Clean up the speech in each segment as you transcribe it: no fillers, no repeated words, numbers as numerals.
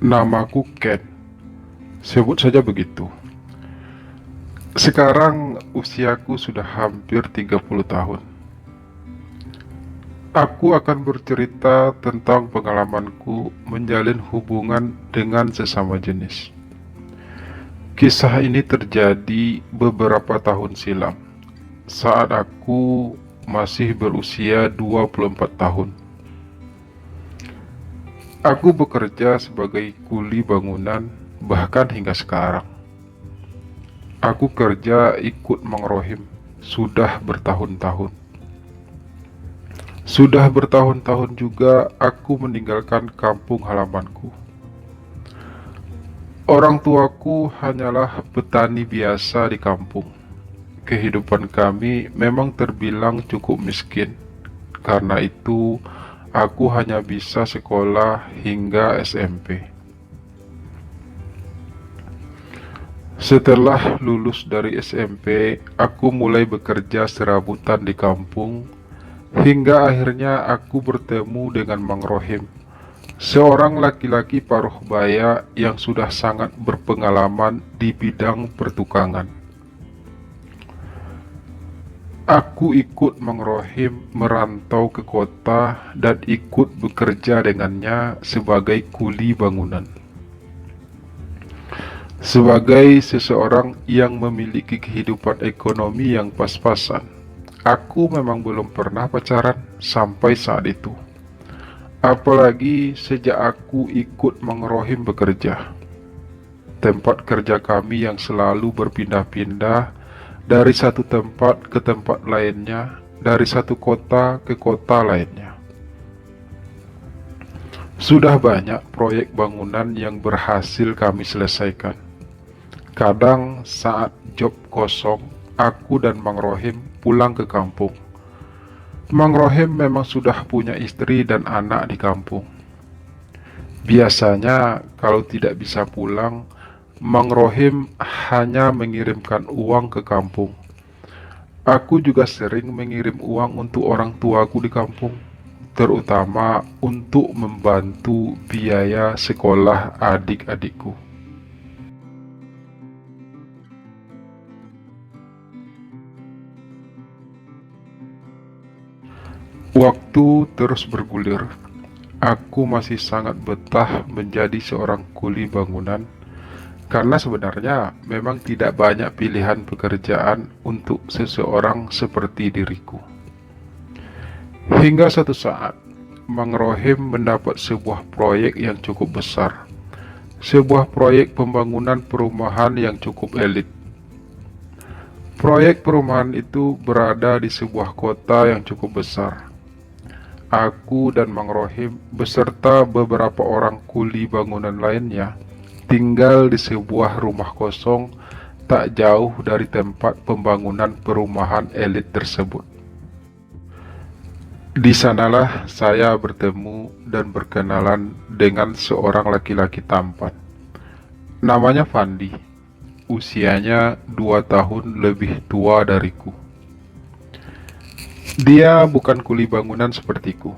Namaku Ken, sebut saja begitu. Sekarang usiaku sudah hampir 30 tahun. Aku akan bercerita tentang pengalamanku menjalin hubungan dengan sesama jenis. Kisah ini terjadi beberapa tahun silam, saat aku masih berusia 24 tahun. Aku bekerja sebagai kuli bangunan bahkan hingga sekarang. Aku kerja ikut Mang Rohim sudah bertahun-tahun. Sudah bertahun-tahun juga aku meninggalkan kampung halamanku. Orang tuaku hanyalah petani biasa di kampung. Kehidupan kami memang terbilang cukup miskin. Karena itu, aku hanya bisa sekolah hingga SMP. Setelah lulus dari SMP, aku mulai bekerja serabutan di kampung, hingga akhirnya aku bertemu dengan Mang Rohim, seorang laki-laki paruh baya yang sudah sangat berpengalaman di bidang pertukangan. Aku ikut Mang Rohim merantau ke kota dan ikut bekerja dengannya sebagai kuli bangunan. Sebagai seseorang yang memiliki kehidupan ekonomi yang pas-pasan, aku memang belum pernah pacaran sampai saat itu. Apalagi sejak aku ikut Mang Rohim bekerja. Tempat kerja kami yang selalu berpindah-pindah dari satu tempat ke tempat lainnya, dari satu kota ke kota lainnya. Sudah banyak proyek bangunan yang berhasil kami selesaikan. Kadang saat job kosong, aku dan Mang Rohim pulang ke kampung. Mang Rohim memang sudah punya istri dan anak di kampung. Biasanya kalau tidak bisa pulang, Mang Rohim hanya mengirimkan uang ke kampung. Aku juga sering mengirim uang untuk orang tuaku di kampung, terutama untuk membantu biaya sekolah adik-adikku. Waktu terus bergulir. Aku masih sangat betah menjadi seorang kuli bangunan karena sebenarnya memang tidak banyak pilihan pekerjaan untuk seseorang seperti diriku. Hingga suatu saat, Mang Rohim mendapat sebuah proyek yang cukup besar. Sebuah proyek pembangunan perumahan yang cukup elit. Proyek perumahan itu berada di sebuah kota yang cukup besar. Aku dan Mang Rohim beserta beberapa orang kuli bangunan lainnya tinggal di sebuah rumah kosong tak jauh dari tempat pembangunan perumahan elit tersebut. Di sanalah saya bertemu dan berkenalan dengan seorang laki-laki tampan. Namanya Fandi. Usianya 2 tahun lebih tua dariku. Dia bukan kuli bangunan sepertiku.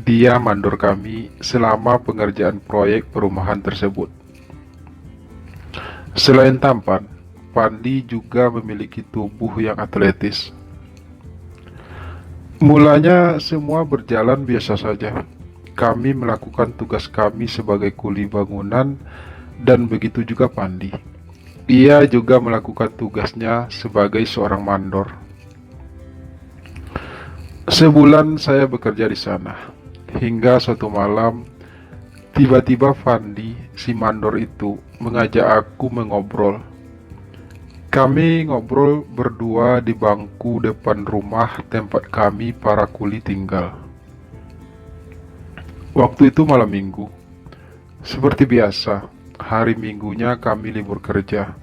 Dia mandor kami selama pengerjaan proyek perumahan tersebut. Selain tampan, Pandi juga memiliki tubuh yang atletis. Mulanya semua berjalan biasa saja. Kami melakukan tugas kami sebagai kuli bangunan dan begitu juga Pandi. Ia juga melakukan tugasnya sebagai seorang mandor. Sebulan saya bekerja di sana, hingga suatu malam, tiba-tiba Fandi, si mandor itu, mengajak aku mengobrol. Kami ngobrol berdua di bangku depan rumah tempat kami para kuli tinggal. Waktu itu malam minggu. Seperti biasa, hari minggunya kami libur kerja.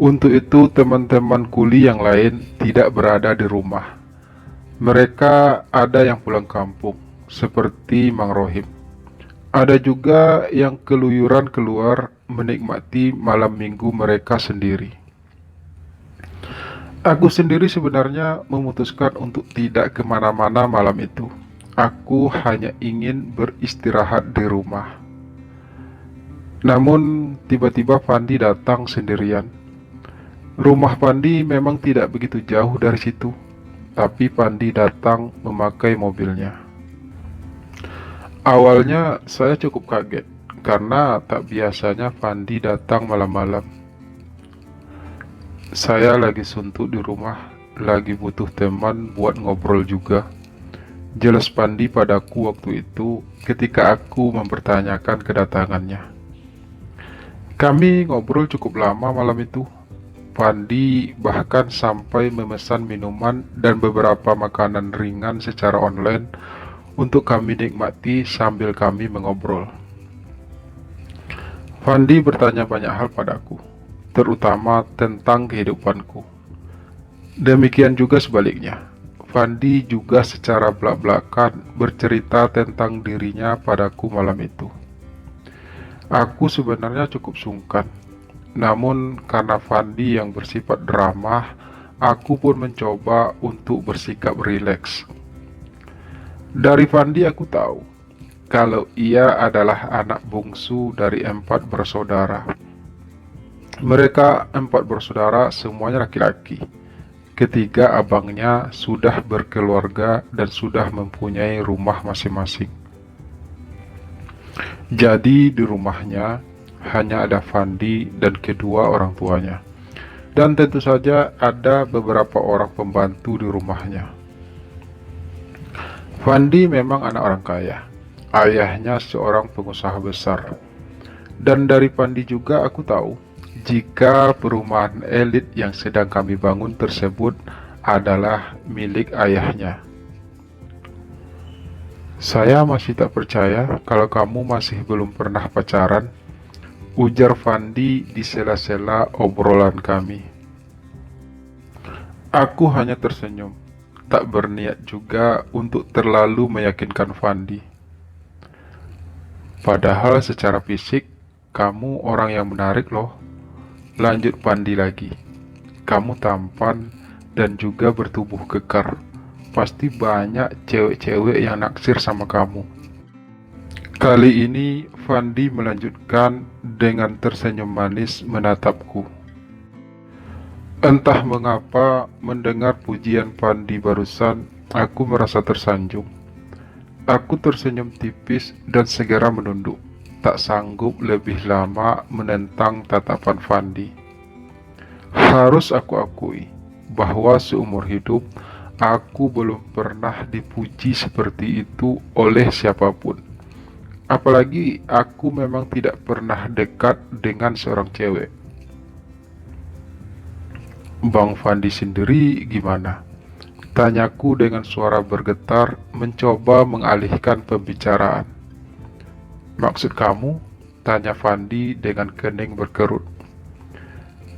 Untuk itu teman-teman kuli yang lain tidak berada di rumah. Mereka ada yang pulang kampung, seperti Mang Rohim. Ada juga yang keluyuran keluar menikmati malam minggu mereka sendiri. Aku sendiri sebenarnya memutuskan untuk tidak kemana-mana malam itu. Aku hanya ingin beristirahat di rumah. Namun tiba-tiba Fandi datang sendirian. Rumah Fandi memang tidak begitu jauh dari situ, tapi Fandi datang memakai mobilnya. Awalnya saya cukup kaget, karena tak biasanya Fandi datang malam-malam. Saya lagi suntuk di rumah, lagi butuh teman buat ngobrol juga. Jelas Fandi padaku waktu itu ketika aku mempertanyakan kedatangannya. Kami ngobrol cukup lama malam itu. Fandi bahkan sampai memesan minuman dan beberapa makanan ringan secara online untuk kami nikmati sambil kami mengobrol. Fandi bertanya banyak hal padaku, terutama tentang kehidupanku. Demikian juga sebaliknya. Fandi juga secara belak-belakan bercerita tentang dirinya padaku malam itu. Aku sebenarnya cukup sungkan, namun karena Fandi yang bersifat ramah, aku pun mencoba untuk bersikap rileks. Dari Fandi aku tahu kalau ia adalah anak bungsu dari 4 bersaudara. Mereka 4 bersaudara semuanya laki-laki. Ketiga abangnya sudah berkeluarga dan sudah mempunyai rumah masing-masing. Jadi di rumahnya hanya ada Fandi dan kedua orang tuanya. Dan tentu saja ada beberapa orang pembantu di rumahnya. Fandi memang anak orang kaya. Ayahnya seorang pengusaha besar. Dan dari Fandi juga aku tahu jika perumahan elit yang sedang kami bangun tersebut adalah milik ayahnya. Saya masih tak percaya kalau kamu masih belum pernah pacaran, ujar Fandi di sela-sela obrolan kami. Aku hanya tersenyum, tak berniat juga untuk terlalu meyakinkan Fandi. Padahal secara fisik, kamu orang yang menarik loh. Lanjut Fandi lagi. Kamu tampan dan juga bertubuh kekar. Pasti banyak cewek-cewek yang naksir sama kamu. Kali ini Fandi melanjutkan dengan tersenyum manis menatapku. Entah mengapa mendengar pujian Fandi barusan, aku merasa tersanjung. Aku tersenyum tipis dan segera menunduk. Tak sanggup lebih lama menentang tatapan Fandi. Harus aku akui bahwa seumur hidup aku belum pernah dipuji seperti itu oleh siapapun. Apalagi aku memang tidak pernah dekat dengan seorang cewek. Bang Fandi sendiri gimana? Tanyaku dengan suara bergetar, mencoba mengalihkan pembicaraan. Maksud kamu? Tanya Fandi dengan kening berkerut.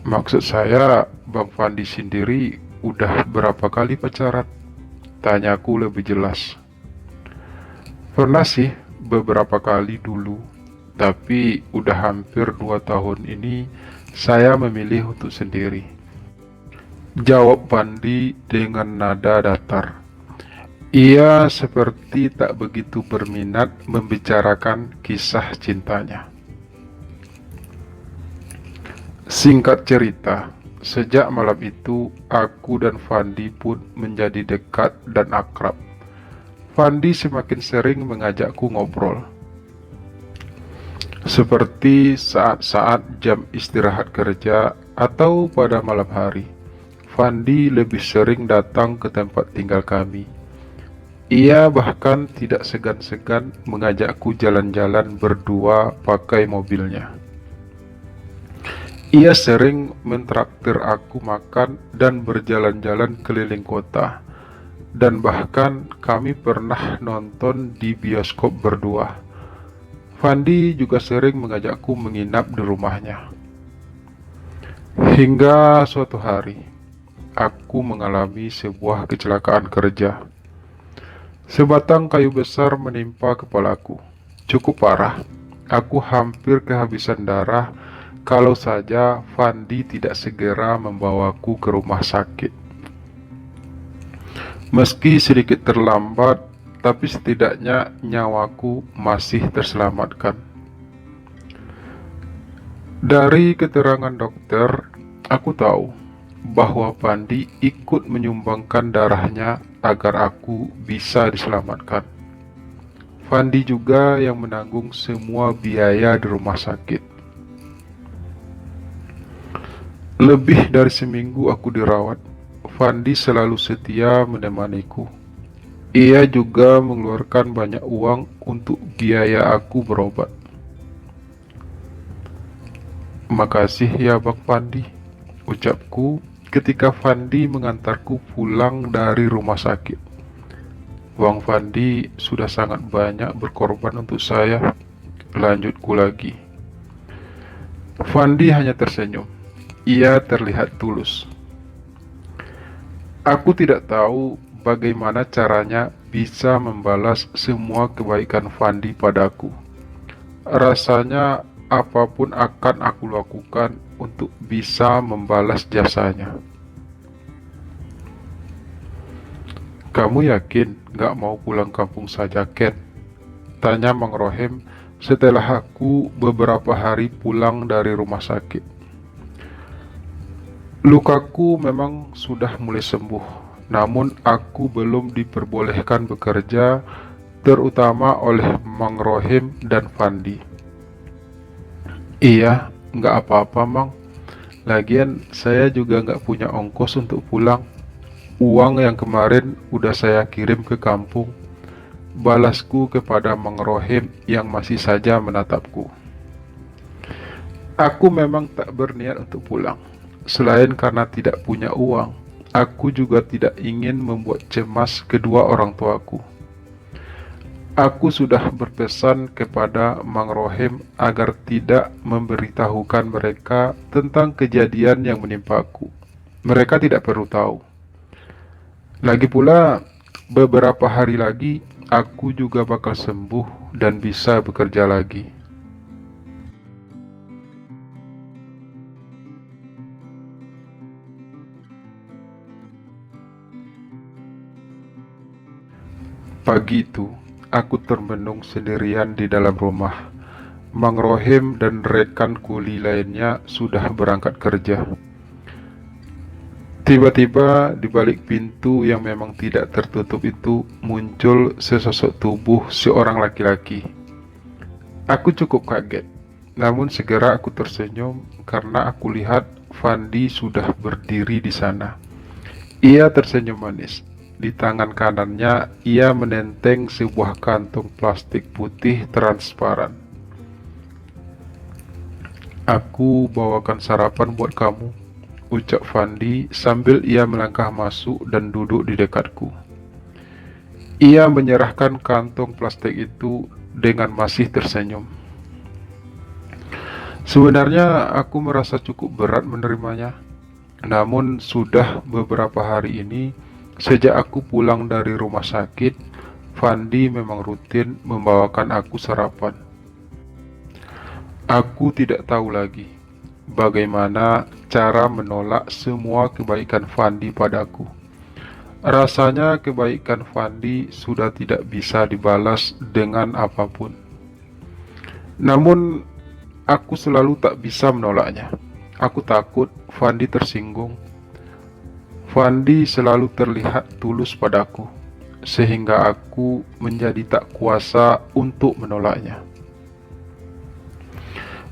Maksud saya, Bang Fandi sendiri udah berapa kali pacaran? Tanyaku lebih jelas. Pernah sih, beberapa kali dulu. Tapi udah hampir 2 tahun ini, saya memilih untuk sendiri. Jawab Fandi dengan nada datar. Ia seperti tak begitu berminat membicarakan kisah cintanya. Singkat cerita, sejak malam itu aku dan Fandi pun menjadi dekat dan akrab. Fandi semakin sering mengajakku ngobrol. Seperti saat-saat jam istirahat kerja atau pada malam hari, Fandi lebih sering datang ke tempat tinggal kami. Ia bahkan tidak segan-segan mengajakku jalan-jalan berdua pakai mobilnya. Ia sering mentraktir aku makan dan berjalan-jalan keliling kota. Dan bahkan kami pernah nonton di bioskop berdua. Fandi juga sering mengajakku menginap di rumahnya. Hingga suatu hari, aku mengalami sebuah kecelakaan kerja. Sebatang kayu besar menimpa kepalaku. Cukup parah. Aku hampir kehabisan darah kalau saja Fandi tidak segera membawaku ke rumah sakit. Meski sedikit terlambat, tapi setidaknya nyawaku masih terselamatkan. Dari keterangan dokter, aku tahu bahwa Pandi ikut menyumbangkan darahnya agar aku bisa diselamatkan. Fandi juga yang menanggung semua biaya di rumah sakit. Lebih dari seminggu aku dirawat. Fandi selalu setia menemaniku. Ia juga mengeluarkan banyak uang untuk biaya aku berobat. Makasih ya Bang Fandi, ucapku ketika Fandi mengantarku pulang dari rumah sakit. Bang Fandi sudah sangat banyak berkorban untuk saya, lanjutku lagi. Fandi hanya tersenyum. Ia terlihat tulus. Aku tidak tahu bagaimana caranya bisa membalas semua kebaikan Fandi padaku. Rasanya apapun akan aku lakukan untuk bisa membalas jasanya. Kamu yakin gak mau pulang kampung saja, Ken? Tanya Mang Rohem setelah aku beberapa hari pulang dari rumah sakit. Lukaku memang sudah mulai sembuh, namun aku belum diperbolehkan bekerja, terutama oleh Mang Rohim dan Fandi. Iya, nggak apa-apa Mang. Lagian saya juga nggak punya ongkos untuk pulang. Uang yang kemarin udah saya kirim ke kampung. Balasku kepada Mang Rohim yang masih saja menatapku. Aku memang tak berniat untuk pulang. Selain karena tidak punya uang, aku juga tidak ingin membuat cemas kedua orang tuaku. Aku sudah berpesan kepada Mang Rohim agar tidak memberitahukan mereka tentang kejadian yang menimpaku. Mereka tidak perlu tahu. Lagi pula, beberapa hari lagi aku juga bakal sembuh dan bisa bekerja lagi. Pagi itu, aku termenung sendirian di dalam rumah. Mang Rohim dan rekan kuli lainnya sudah berangkat kerja. Tiba-tiba di balik pintu yang memang tidak tertutup itu muncul sesosok tubuh seorang laki-laki. Aku cukup kaget, namun segera aku tersenyum karena aku lihat Fandi sudah berdiri di sana. Ia tersenyum manis. Di tangan kanannya, ia menenteng sebuah kantong plastik putih transparan. Aku bawakan sarapan buat kamu, ucap Fandi sambil ia melangkah masuk dan duduk di dekatku. Ia menyerahkan kantong plastik itu dengan masih tersenyum. Sebenarnya aku merasa cukup berat menerimanya. Namun sudah beberapa hari ini, sejak aku pulang dari rumah sakit, Fandi memang rutin membawakan aku sarapan. Aku tidak tahu lagi bagaimana cara menolak semua kebaikan Fandi padaku. Rasanya kebaikan Fandi sudah tidak bisa dibalas dengan apapun. Namun, aku selalu tak bisa menolaknya. Aku takut Fandi tersinggung. Fandi selalu terlihat tulus padaku, sehingga aku menjadi tak kuasa untuk menolaknya.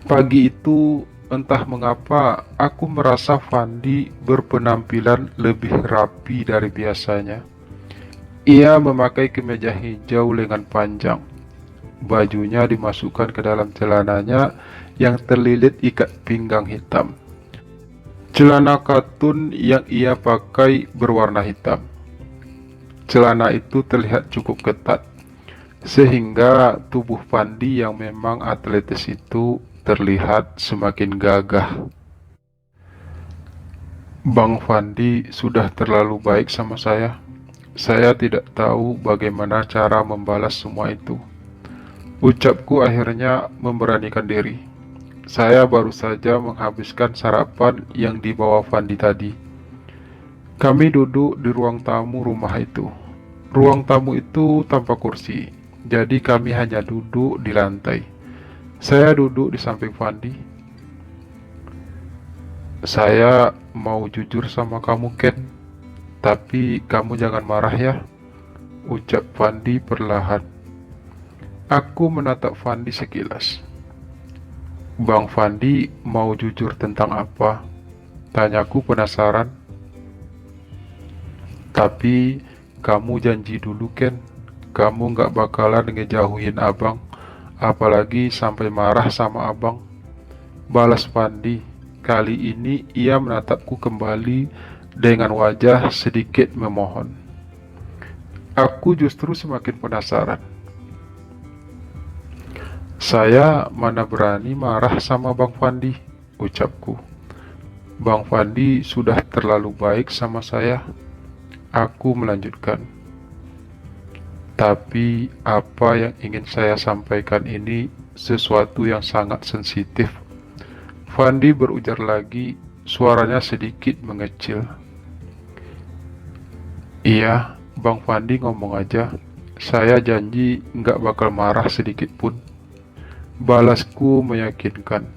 Pagi itu, entah mengapa, aku merasa Fandi berpenampilan lebih rapi dari biasanya. Ia memakai kemeja hijau lengan panjang. Bajunya dimasukkan ke dalam celananya yang terlilit ikat pinggang hitam. Celana katun yang ia pakai berwarna hitam. Celana itu terlihat cukup ketat, sehingga tubuh Fandi yang memang atletis itu terlihat semakin gagah. Bang Fandi sudah terlalu baik sama saya. Saya tidak tahu bagaimana cara membalas semua itu. Ucapku akhirnya memberanikan diri. Saya baru saja menghabiskan sarapan yang dibawa Fandi tadi. Kami duduk di ruang tamu rumah itu. Ruang tamu itu tanpa kursi, jadi kami hanya duduk di lantai. Saya duduk di samping Fandi. Saya mau jujur sama kamu, Ken. Tapi kamu jangan marah ya, ucap Fandi perlahan. Aku menatap Fandi sekilas. Bang Fandi mau jujur tentang apa? Tanyaku penasaran. Tapi kamu janji dulu, Ken. Kamu gak bakalan ngejauhin abang, apalagi sampai marah sama abang. Balas Fandi. Kali ini ia menatapku kembali dengan wajah sedikit memohon. Aku justru semakin penasaran. Saya mana berani marah sama Bang Fandi, ucapku. Bang Fandi sudah terlalu baik sama saya. Aku melanjutkan. Tapi apa yang ingin saya sampaikan ini sesuatu yang sangat sensitif. Fandi berujar lagi, suaranya sedikit mengecil. Iya, Bang Fandi ngomong aja. Saya janji nggak bakal marah sedikit pun. Balasku meyakinkan.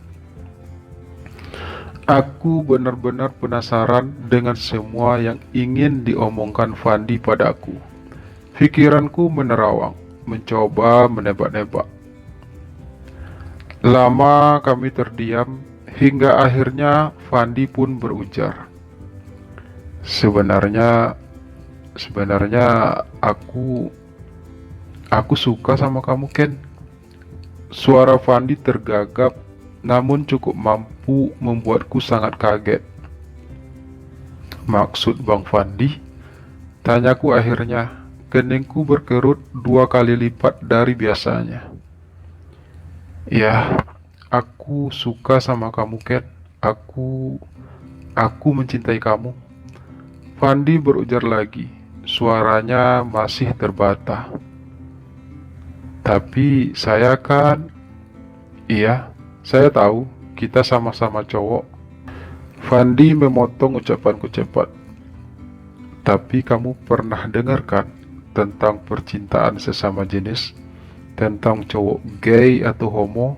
Aku benar-benar penasaran dengan semua yang ingin diomongkan Fandi padaku. Pikiranku menerawang, mencoba menebak-nebak. Lama kami terdiam, hingga akhirnya Fandi pun berujar. Sebenarnya aku suka sama kamu, Ken. Suara Fandi tergagap, namun cukup mampu membuatku sangat kaget. Maksud Bang Fandi? Tanyaku akhirnya. Keningku berkerut 2 kali lipat dari biasanya. Ya, aku suka sama kamu, Ken. Aku mencintai kamu. Fandi berujar lagi. Suaranya masih terbata. Tapi saya kan... Iya, saya tahu kita sama-sama cowok. Fandi memotong ucapanku cepat. Tapi kamu pernah dengar kan tentang percintaan sesama jenis? Tentang cowok gay atau homo?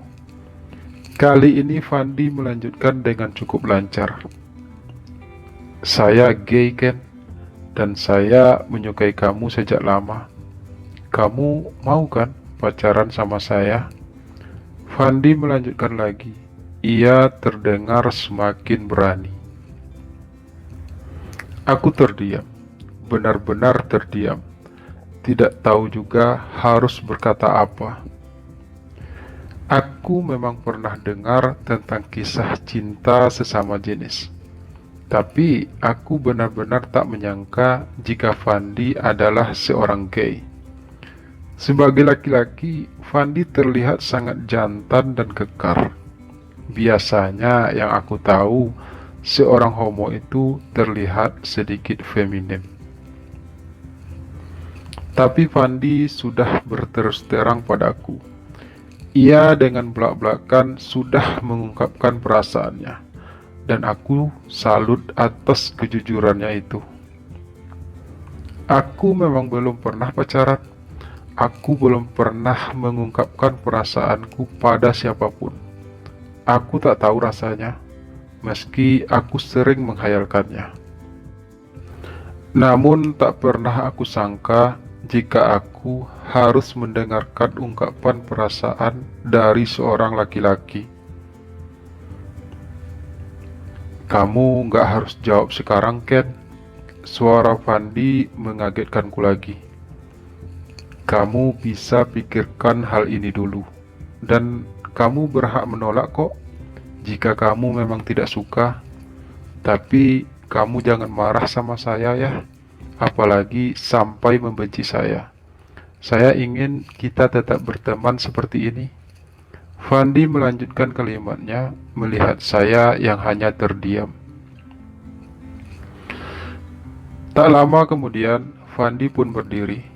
Kali ini Fandi melanjutkan dengan cukup lancar. Saya gay, Ken, dan saya menyukai kamu sejak lama. Kamu mau kan pacaran sama saya? Fandi melanjutkan lagi. Ia terdengar semakin berani. Aku terdiam, benar-benar terdiam. Tidak tahu juga harus berkata apa. Aku memang pernah dengar tentang kisah cinta sesama jenis. Tapi aku benar-benar tak menyangka jika Fandi adalah seorang gay. Sebagai laki-laki, Fandi terlihat sangat jantan dan kekar. Biasanya yang aku tahu, seorang homo itu terlihat sedikit feminim. Tapi Fandi sudah berterus terang padaku. Ia dengan belak-belakan sudah mengungkapkan perasaannya, dan aku salut atas kejujurannya itu. Aku memang belum pernah pacaran. Aku belum pernah mengungkapkan perasaanku pada siapapun. Aku tak tahu rasanya, meski aku sering menghayalkannya. Namun tak pernah aku sangka jika aku harus mendengarkan ungkapan perasaan dari seorang laki-laki. Kamu nggak harus jawab sekarang, Ken. Suara Fandi mengagetkanku lagi. Kamu bisa pikirkan hal ini dulu, dan kamu berhak menolak kok jika kamu memang tidak suka. Tapi kamu jangan marah sama saya ya, apalagi sampai membenci saya. Saya ingin kita tetap berteman seperti ini. Fandi melanjutkan kalimatnya, melihat saya yang hanya terdiam. Tak lama kemudian, Fandi pun berdiri.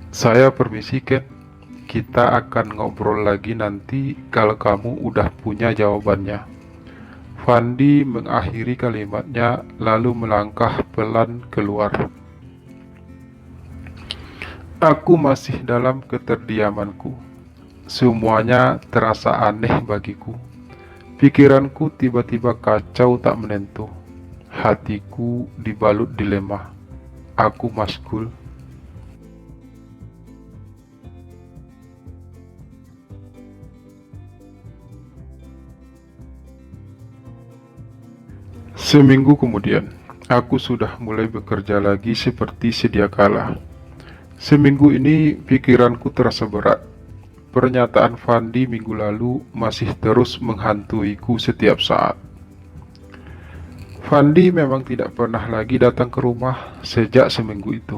Saya permisi, Ken. Kita akan ngobrol lagi nanti kalau kamu udah punya jawabannya. Fandi mengakhiri kalimatnya lalu melangkah pelan keluar. Aku masih dalam keterdiamanku. Semuanya terasa aneh bagiku. Pikiranku tiba-tiba kacau tak menentu. Hatiku dibalut dilema. Aku maskul. Seminggu kemudian, aku sudah mulai bekerja lagi seperti sedia kala. Seminggu ini pikiranku terasa berat. Pernyataan Fandi minggu lalu masih terus menghantuiku setiap saat. Fandi memang tidak pernah lagi datang ke rumah sejak seminggu itu.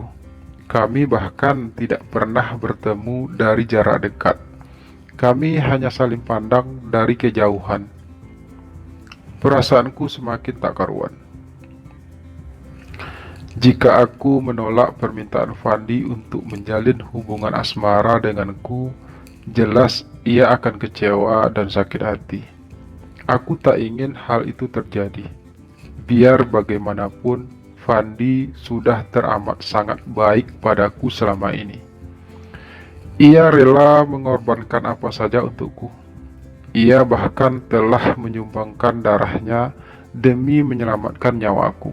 Kami bahkan tidak pernah bertemu dari jarak dekat. Kami hanya saling pandang dari kejauhan. Perasaanku semakin tak karuan. Jika aku menolak permintaan Fandi untuk menjalin hubungan asmara denganku, jelas ia akan kecewa dan sakit hati. Aku tak ingin hal itu terjadi. Biar bagaimanapun, Fandi sudah teramat sangat baik padaku selama ini. Ia rela mengorbankan apa saja untukku. Ia bahkan telah menyumbangkan darahnya demi menyelamatkan nyawaku.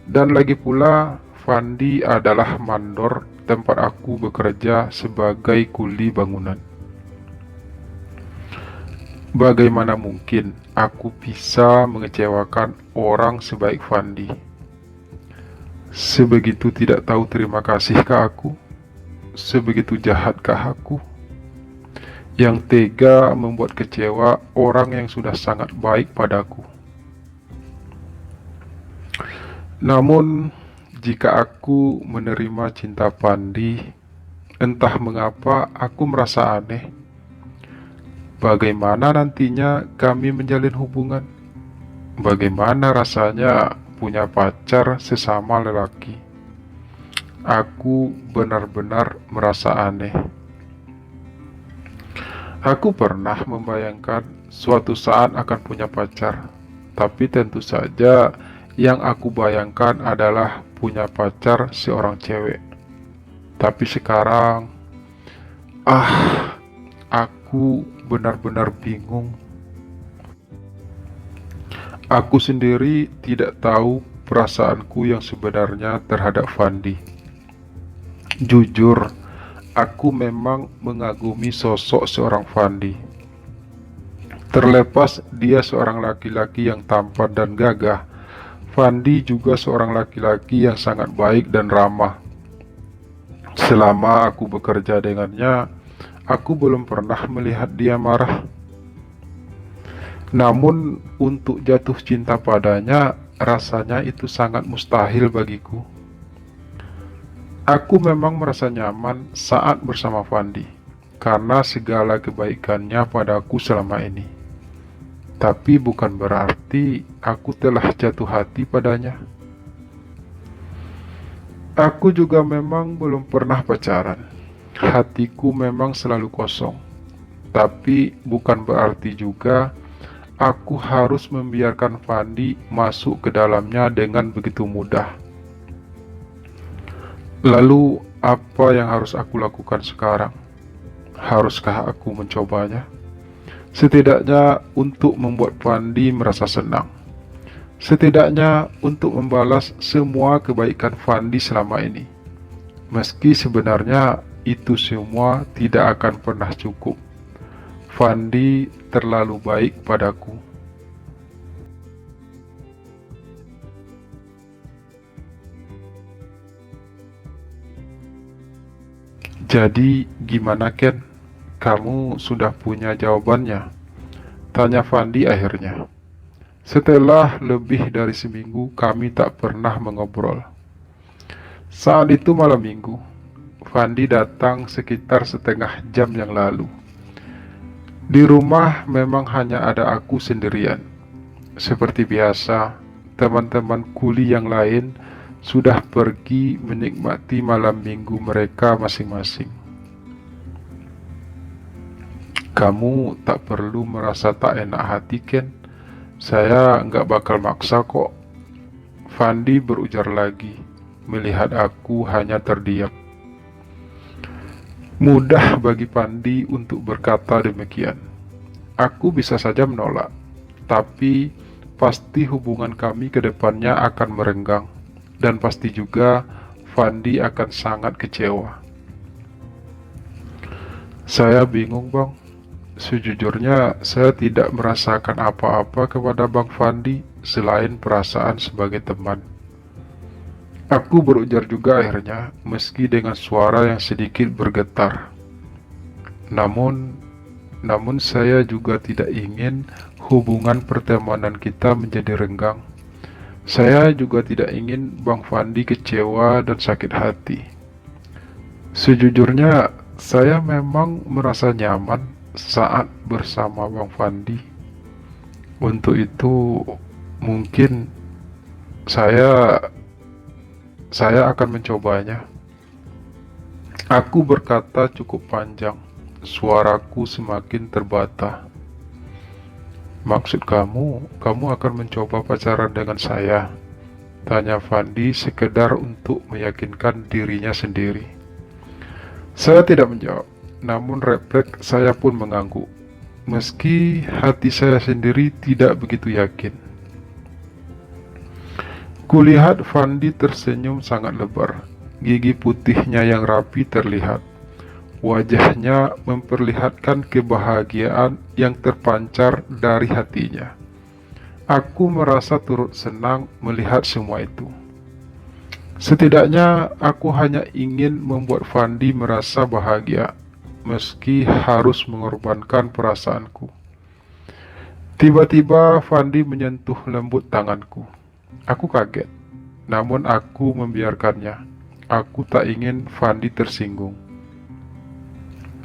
Dan lagi pula, Fandi adalah mandor tempat aku bekerja sebagai kuli bangunan. Bagaimana mungkin aku bisa mengecewakan orang sebaik Fandi? Sebegitu tidak tahu terima kasihkah aku? Sebegitu jahatkah aku? Yang tega membuat kecewa orang yang sudah sangat baik padaku. Namun, jika aku menerima cinta Fandi, entah mengapa aku merasa aneh. Bagaimana nantinya kami menjalin hubungan? Bagaimana rasanya punya pacar sesama lelaki? Aku benar-benar merasa aneh. Aku pernah membayangkan suatu saat akan punya pacar, tapi tentu saja yang aku bayangkan adalah punya pacar seorang cewek. Tapi sekarang, aku benar-benar bingung. Aku sendiri tidak tahu perasaanku yang sebenarnya terhadap Fandi. Jujur, aku memang mengagumi sosok seorang Fandi. Terlepas dia seorang laki-laki yang tampan dan gagah, Fandi juga seorang laki-laki yang sangat baik dan ramah. Selama aku bekerja dengannya, aku belum pernah melihat dia marah. Namun, untuk jatuh cinta padanya, rasanya itu sangat mustahil bagiku. Aku memang merasa nyaman saat bersama Fandi, karena segala kebaikannya padaku selama ini. Tapi bukan berarti aku telah jatuh hati padanya. Aku juga memang belum pernah pacaran. Hatiku memang selalu kosong. Tapi bukan berarti juga aku harus membiarkan Fandi masuk ke dalamnya dengan begitu mudah. Lalu, apa yang harus aku lakukan sekarang? Haruskah aku mencobanya? Setidaknya untuk membuat Fandi merasa senang. Setidaknya untuk membalas semua kebaikan Fandi selama ini. Meski sebenarnya itu semua tidak akan pernah cukup. Fandi terlalu baik padaku. Jadi, gimana Ken? Kamu sudah punya jawabannya? Tanya Fandi akhirnya. Setelah lebih dari seminggu kami tak pernah mengobrol. Saat itu malam minggu, Fandi datang sekitar setengah jam yang lalu. Di rumah memang hanya ada aku sendirian. Seperti biasa, teman-teman kuli yang lain sudah pergi menikmati malam minggu mereka masing-masing. Kamu tak perlu merasa tak enak hati, Ken. Saya nggak bakal maksa kok. Fandi berujar lagi, melihat aku hanya terdiam. Mudah bagi Fandi untuk berkata demikian. Aku bisa saja menolak. tapi pasti hubungan kami ke depannya akan merenggang, dan pasti juga Fandi akan sangat kecewa. Saya bingung, Bang. Sejujurnya, saya tidak merasakan apa-apa kepada Bang Fandi selain perasaan sebagai teman. Aku berujar juga akhirnya, meski dengan suara yang sedikit bergetar. Namun saya juga tidak ingin hubungan pertemanan kita menjadi renggang. Saya juga tidak ingin Bang Fandi kecewa dan sakit hati. Sejujurnya, saya memang merasa nyaman saat bersama Bang Fandi. Untuk itu, mungkin saya akan mencobanya. Aku berkata cukup panjang, suaraku semakin terbata. Maksud kamu akan mencoba pacaran dengan saya? Tanya Fandi sekedar untuk meyakinkan dirinya sendiri. Saya tidak menjawab, namun refleks saya pun mengangguk. Meski hati saya sendiri tidak begitu yakin. Kulihat Fandi tersenyum sangat lebar. Gigi putihnya yang rapi terlihat. Wajahnya memperlihatkan kebahagiaan yang terpancar dari hatinya. Aku merasa turut senang melihat semua itu. Setidaknya aku hanya ingin membuat Fandi merasa bahagia, meski harus mengorbankan perasaanku. Tiba-tiba Fandi menyentuh lembut tanganku. Aku kaget, namun aku membiarkannya. Aku tak ingin Fandi tersinggung.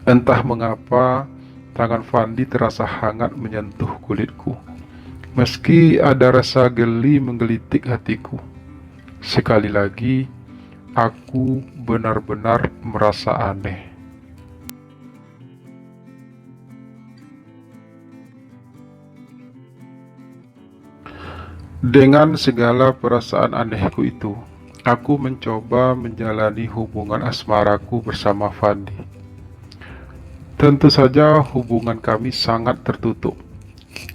Entah mengapa, tangan Fandi terasa hangat menyentuh kulitku. Meski ada rasa geli menggelitik hatiku. Sekali lagi, aku benar-benar merasa aneh. Dengan segala perasaan anehku itu, aku mencoba menjalani hubungan asmaraku bersama Fandi. Tentu saja hubungan kami sangat tertutup.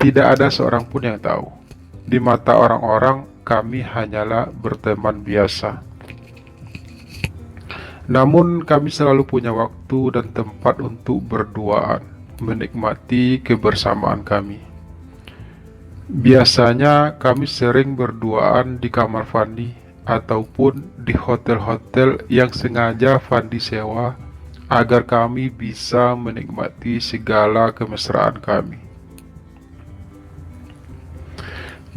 Tidak ada seorang pun yang tahu. Di mata orang-orang, kami hanyalah berteman biasa. Namun kami selalu punya waktu dan tempat untuk berduaan, menikmati kebersamaan kami. Biasanya kami sering berduaan di kamar Fandi ataupun di hotel-hotel yang sengaja Fandi sewa agar kami bisa menikmati segala kemesraan kami.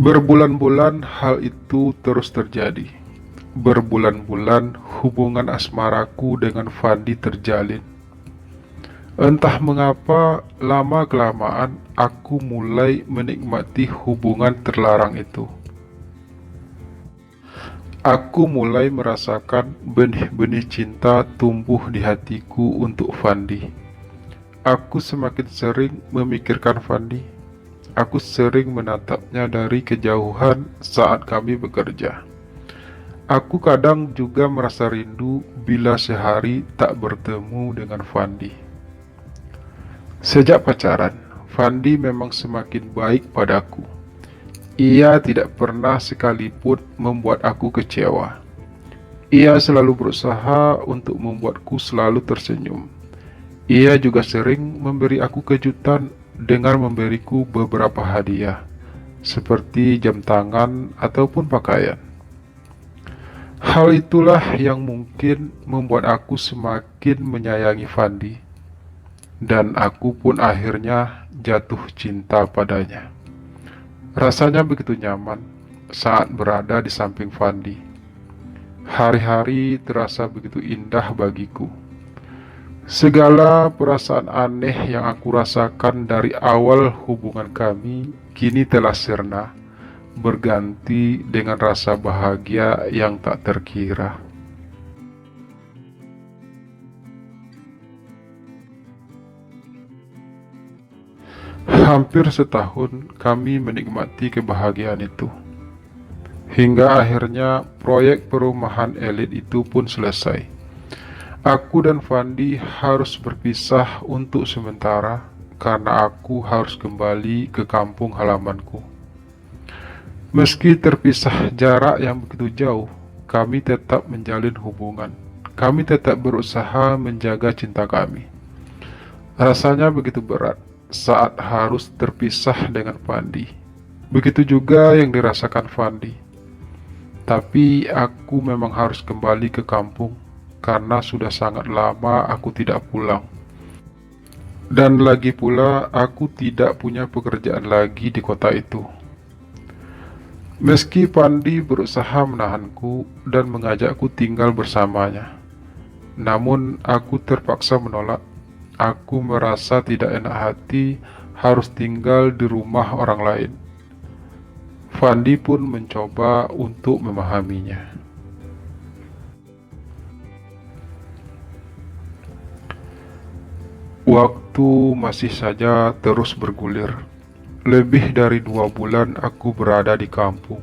Berbulan-bulan hal itu terus terjadi. Berbulan-bulan hubungan asmaraku dengan Fandi terjalin. Entah mengapa, lama-kelamaan aku mulai menikmati hubungan terlarang itu. Aku mulai merasakan benih-benih cinta tumbuh di hatiku untuk Fandi. Aku semakin sering memikirkan Fandi. Aku sering menatapnya dari kejauhan saat kami bekerja. Aku kadang juga merasa rindu bila sehari tak bertemu dengan Fandi. Sejak pacaran, Fandi memang semakin baik padaku. Ia tidak pernah sekalipun membuat aku kecewa. Ia selalu berusaha untuk membuatku selalu tersenyum. Ia juga sering memberi aku kejutan dengan memberiku beberapa hadiah, seperti jam tangan ataupun pakaian. Hal itulah yang mungkin membuat aku semakin menyayangi Fandi, dan aku pun akhirnya jatuh cinta padanya. Rasanya begitu nyaman saat berada di samping Fandi. Hari-hari terasa begitu indah bagiku. Segala perasaan aneh yang aku rasakan dari awal hubungan kami kini telah sirna, berganti dengan rasa bahagia yang tak terkira. Hampir setahun kami menikmati kebahagiaan itu. Hingga akhirnya proyek perumahan elit itu pun selesai. Aku dan Fandi harus berpisah untuk sementara karena aku harus kembali ke kampung halamanku. Meski terpisah jarak yang begitu jauh, kami tetap menjalin hubungan. Kami tetap berusaha menjaga cinta kami. Rasanya begitu berat saat harus terpisah dengan Fandi. Begitu juga yang dirasakan Fandi. Tapi aku memang harus kembali ke kampung karena sudah sangat lama aku tidak pulang. Dan lagi pula aku tidak punya pekerjaan lagi di kota itu. Meski Fandi berusaha menahanku dan mengajakku tinggal bersamanya, namun aku terpaksa menolak. Aku merasa tidak enak hati harus tinggal di rumah orang lain. Fandi pun mencoba untuk memahaminya. Waktu masih saja terus bergulir. Lebih dari 2 bulan aku berada di kampung.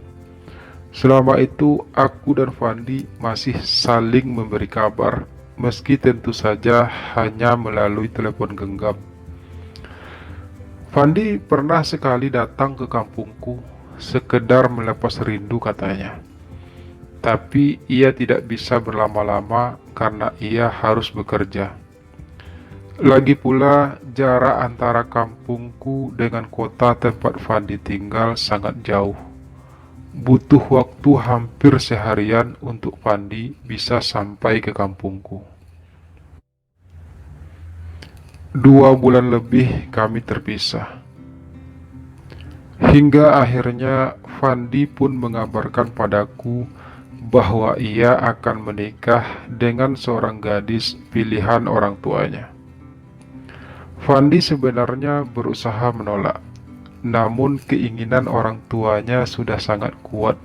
Selama itu aku dan Fandi masih saling memberi kabar, meski tentu saja hanya melalui telepon genggam. Fandi pernah sekali datang ke kampungku, sekedar melepas rindu katanya. Tapi ia tidak bisa berlama-lama karena ia harus bekerja. Lagi pula, jarak antara kampungku dengan kota tempat Fandi tinggal sangat jauh. Butuh waktu hampir seharian untuk Fandi bisa sampai ke kampungku. 2 bulan lebih kami terpisah. Hingga akhirnya Fandi pun mengabarkan padaku bahwa ia akan menikah dengan seorang gadis pilihan orang tuanya. Fandi sebenarnya berusaha menolak, namun keinginan orang tuanya sudah sangat kuat,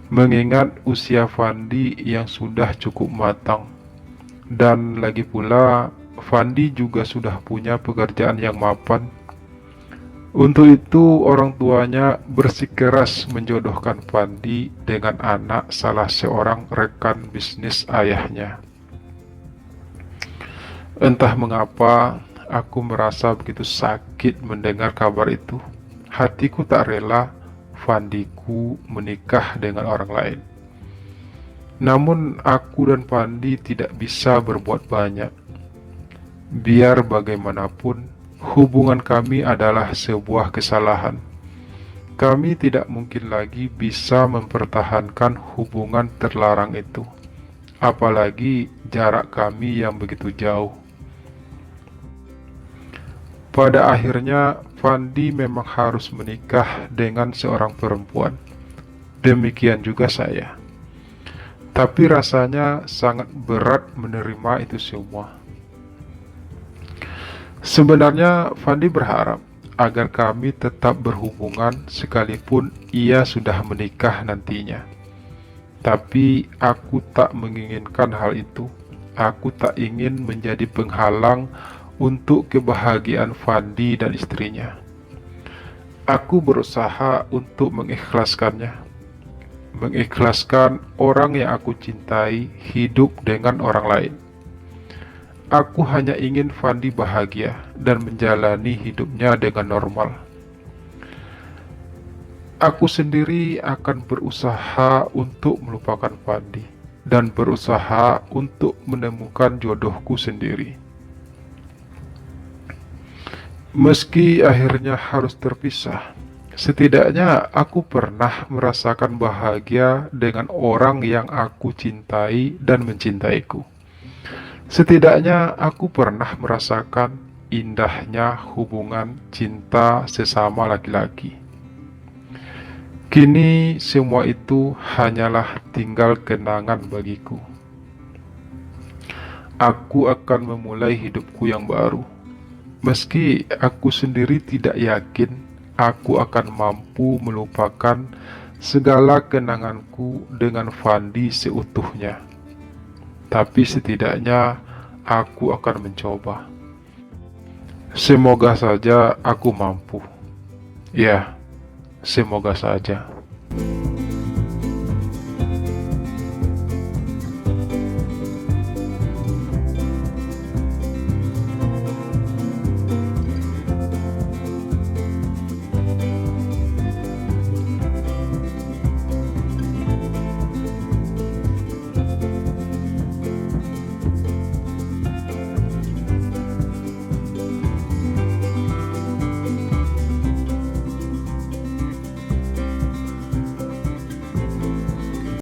mengingat usia Fandi yang sudah cukup matang. Dan lagi pula, Fandi juga sudah punya pekerjaan yang mapan. Untuk itu, orang tuanya bersikeras menjodohkan Fandi dengan anak salah seorang rekan bisnis ayahnya. Entah mengapa, aku merasa begitu sakit mendengar kabar itu. Hatiku tak rela Fandiku menikah dengan orang lain. Namun aku dan Fandi tidak bisa berbuat banyak. Biar bagaimanapun, hubungan kami adalah sebuah kesalahan. Kami tidak mungkin lagi bisa mempertahankan hubungan terlarang itu, apalagi jarak kami yang begitu jauh. Pada akhirnya, Fandi memang harus menikah dengan seorang perempuan. Demikian juga saya. Tapi rasanya sangat berat menerima itu semua. Sebenarnya, Fandi berharap agar kami tetap berhubungan sekalipun ia sudah menikah nantinya. Tapi aku tak menginginkan hal itu. Aku tak ingin menjadi penghalang untuk kebahagiaan Fandi dan istrinya. Aku berusaha untuk mengikhlaskannya, mengikhlaskan orang yang aku cintai hidup dengan orang lain. Aku hanya ingin Fandi bahagia dan menjalani hidupnya dengan normal. Aku sendiri akan berusaha untuk melupakan Fandi dan berusaha untuk menemukan jodohku sendiri. Meski akhirnya harus terpisah, setidaknya aku pernah merasakan bahagia dengan orang yang aku cintai dan mencintaiku. Setidaknya aku pernah merasakan indahnya hubungan cinta sesama laki-laki. Kini semua itu hanyalah tinggal kenangan bagiku. Aku akan memulai hidupku yang baru. Meski aku sendiri tidak yakin aku akan mampu melupakan segala kenanganku dengan Fandi seutuhnya. Tapi setidaknya aku akan mencoba. Semoga saja aku mampu. Ya, semoga saja.